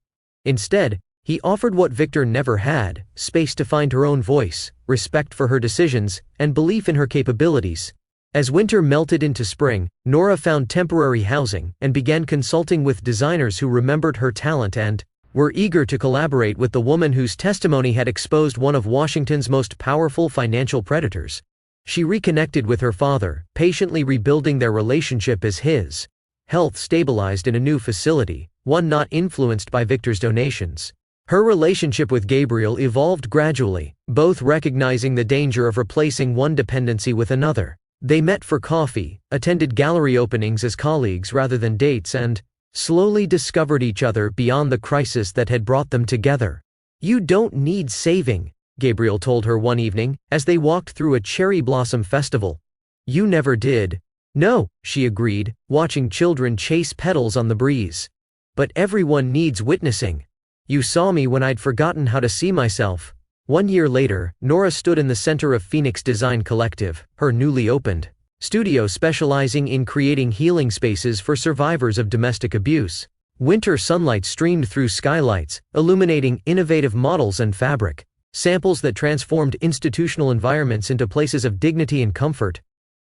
A: Instead, he offered what Victor never had: space to find her own voice, respect for her decisions, and belief in her capabilities. As winter melted into spring, Nora found temporary housing and began consulting with designers who remembered her talent and were eager to collaborate with the woman whose testimony had exposed one of Washington's most powerful financial predators. She reconnected with her father, patiently rebuilding their relationship as his health stabilized in a new facility, one not influenced by Victor's donations. Her relationship with Gabriel evolved gradually, both recognizing the danger of replacing one dependency with another. They met for coffee, attended gallery openings as colleagues rather than dates, and slowly discovered each other beyond the crisis that had brought them together. "You don't need saving," Gabriel told her one evening, as they walked through a cherry blossom festival. "You never did." "No," she agreed, watching children chase petals on the breeze. "But everyone needs witnessing. You saw me when I'd forgotten how to see myself." 1 year later, Nora stood in the center of Phoenix Design Collective, her newly opened studio specializing in creating healing spaces for survivors of domestic abuse. Winter sunlight streamed through skylights, illuminating innovative models and fabric, samples that transformed institutional environments into places of dignity and comfort.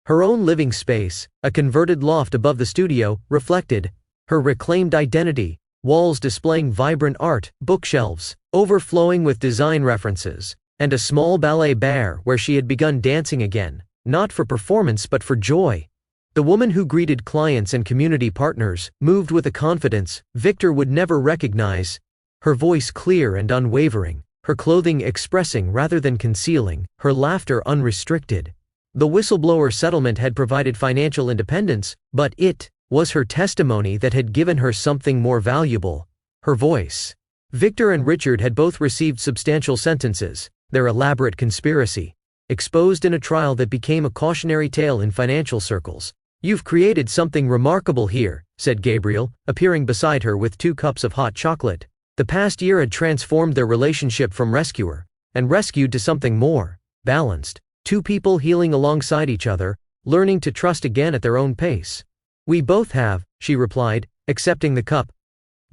A: Her own living space, a converted loft above the studio, reflected her reclaimed identity. Walls displaying vibrant art, bookshelves overflowing with design references, and a small ballet bar where she had begun dancing again, not for performance but for joy. The woman who greeted clients and community partners moved with a confidence Victor would never recognize, her voice clear and unwavering, her clothing expressing rather than concealing, her laughter unrestricted. The whistleblower settlement had provided financial independence, but it was her testimony that had given her something more valuable: her voice. Victor and Richard had both received substantial sentences, their elaborate conspiracy exposed in a trial that became a cautionary tale in financial circles. "You've created something remarkable here," said Gabriel, appearing beside her with 2 cups of hot chocolate. The past year had transformed their relationship from rescuer and rescued to something more balanced. 2 people healing alongside each other, learning to trust again at their own pace. We both have, she replied, accepting the cup.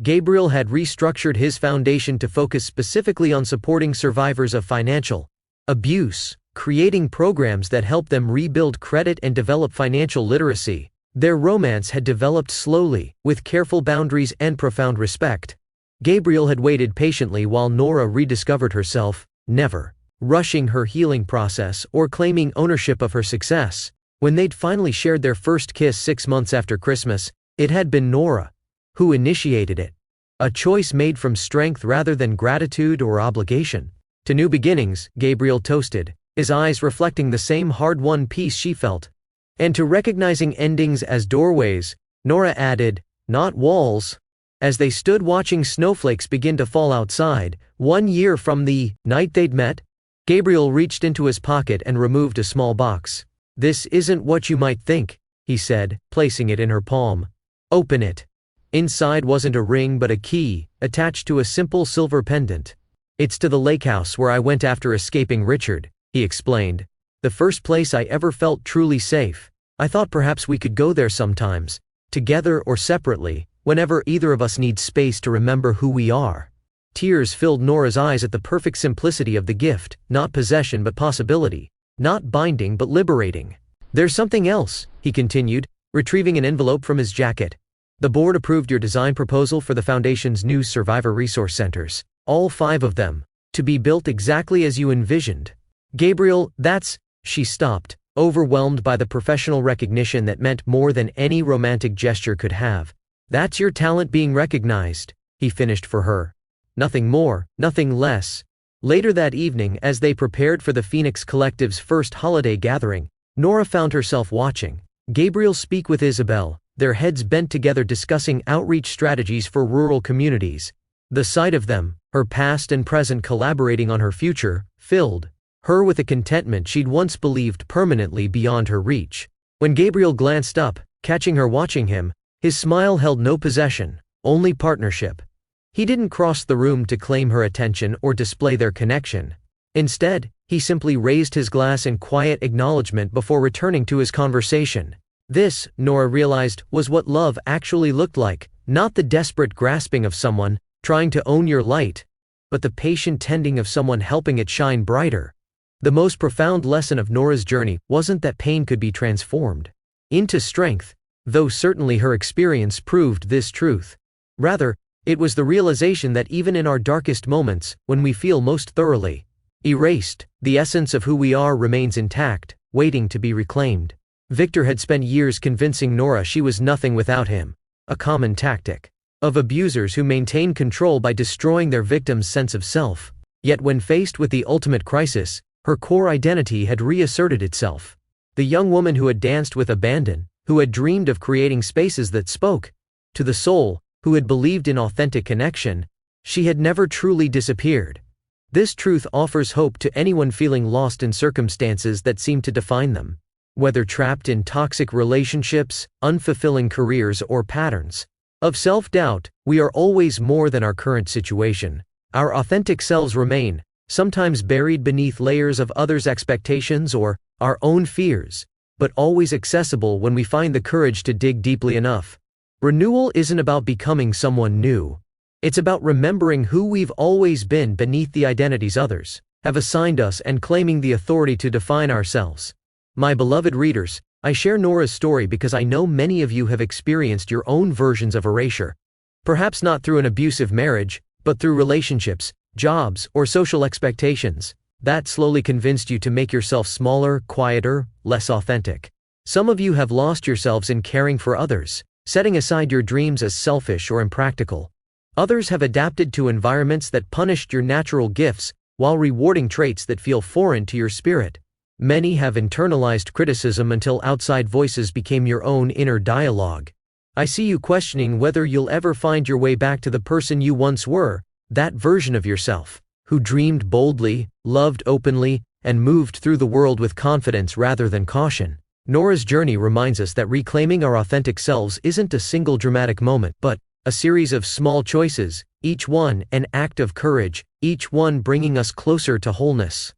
A: Gabriel had restructured his foundation to focus specifically on supporting survivors of financial abuse, creating programs that help them rebuild credit and develop financial literacy. Their romance had developed slowly, with careful boundaries and profound respect. Gabriel had waited patiently while Nora rediscovered herself, never rushing her healing process or claiming ownership of her success. When they'd finally shared their first kiss 6 months after Christmas, it had been Nora who initiated it. A choice made from strength rather than gratitude or obligation. To new beginnings, Gabriel toasted, his eyes reflecting the same hard-won peace she felt. And to recognizing endings as doorways, Nora added, not walls. As they stood watching snowflakes begin to fall outside, 1 year from the night they'd met, Gabriel reached into his pocket and removed a small box. This isn't what you might think, he said, placing it in her palm. Open it. Inside wasn't a ring but a key, attached to a simple silver pendant. It's to the lake house where I went after escaping Richard, he explained. The first place I ever felt truly safe. I thought perhaps we could go there sometimes, together or separately, whenever either of us needs space to remember who we are. Tears filled Nora's eyes at the perfect simplicity of the gift, not possession but possibility, not binding but liberating. There's something else, he continued, retrieving an envelope from his jacket. The board approved your design proposal for the Foundation's new Survivor Resource Centers, all 5 of them, to be built exactly as you envisioned. Gabriel, that's, she stopped, overwhelmed by the professional recognition that meant more than any romantic gesture could have. That's your talent being recognized, he finished for her. Nothing more, nothing less. Later that evening, as they prepared for the Phoenix Collective's first holiday gathering, Nora found herself watching Gabriel speak with Isabel, their heads bent together discussing outreach strategies for rural communities. The sight of them, her past and present collaborating on her future, filled her with a contentment she'd once believed permanently beyond her reach. When Gabriel glanced up, catching her watching him, his smile held no possession, only partnership. He didn't cross the room to claim her attention or display their connection. Instead, he simply raised his glass in quiet acknowledgement before returning to his conversation. This, Nora realized, was what love actually looked like, not the desperate grasping of someone trying to own your light, but the patient tending of someone helping it shine brighter. The most profound lesson of Nora's journey wasn't that pain could be transformed into strength, though certainly her experience proved this truth. Rather, it was the realization that even in our darkest moments, when we feel most thoroughly erased, the essence of who we are remains intact, waiting to be reclaimed. Victor had spent years convincing Nora she was nothing without him, a common tactic of abusers who maintain control by destroying their victim's sense of self. Yet when faced with the ultimate crisis, her core identity had reasserted itself. The young woman who had danced with abandon, who had dreamed of creating spaces that spoke to the soul, who had believed in authentic connection, she had never truly disappeared. This truth offers hope to anyone feeling lost in circumstances that seem to define them. Whether trapped in toxic relationships, unfulfilling careers, or patterns of self-doubt, we are always more than our current situation. Our authentic selves remain, sometimes buried beneath layers of others' expectations or our own fears, but always accessible when we find the courage to dig deeply enough. Renewal isn't about becoming someone new. It's about remembering who we've always been beneath the identities others have assigned us and claiming the authority to define ourselves. My beloved readers, I share Nora's story because I know many of you have experienced your own versions of erasure. Perhaps not through an abusive marriage, but through relationships, jobs, or social expectations that slowly convinced you to make yourself smaller, quieter, less authentic. Some of you have lost yourselves in caring for others, setting aside your dreams as selfish or impractical. Others have adapted to environments that punished your natural gifts while rewarding traits that feel foreign to your spirit. Many have internalized criticism until outside voices became your own inner dialogue. I see you questioning whether you'll ever find your way back to the person you once were, that version of yourself, who dreamed boldly, loved openly, and moved through the world with confidence rather than caution. Nora's journey reminds us that reclaiming our authentic selves isn't a single dramatic moment, but a series of small choices, each one an act of courage, each one bringing us closer to wholeness.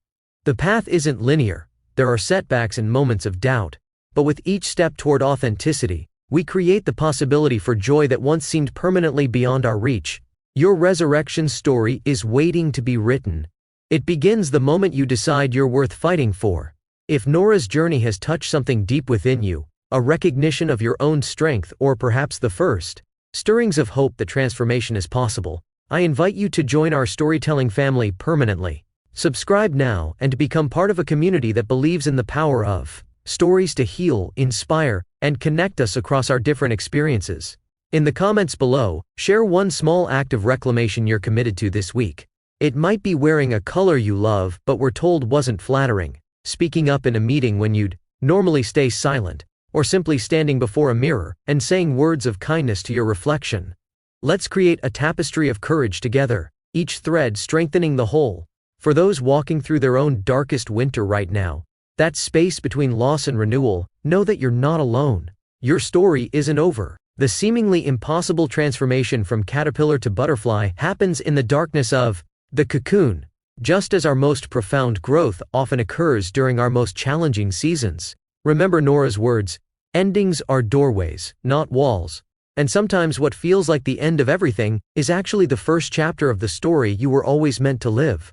A: The path isn't linear. There are setbacks and moments of doubt, but with each step toward authenticity, we create the possibility for joy that once seemed permanently beyond our reach. Your resurrection story is waiting to be written. It begins the moment you decide you're worth fighting for. If Nora's journey has touched something deep within you, a recognition of your own strength, or perhaps the first stirrings of hope that transformation is possible, I invite you to join our storytelling family permanently. Subscribe now and become part of a community that believes in the power of stories to heal, inspire, and connect us across our different experiences. In the comments below, share one small act of reclamation you're committed to this week. It might be wearing a color you love but were told wasn't flattering, speaking up in a meeting when you'd normally stay silent, or simply standing before a mirror and saying words of kindness to your reflection. Let's create a tapestry of courage together, each thread strengthening the whole. For those walking through their own darkest winter right now, that space between loss and renewal, know that you're not alone. Your story isn't over. The seemingly impossible transformation from caterpillar to butterfly happens in the darkness of the cocoon, just as our most profound growth often occurs during our most challenging seasons. Remember Nora's words, endings are doorways, not walls. And sometimes what feels like the end of everything is actually the first chapter of the story you were always meant to live.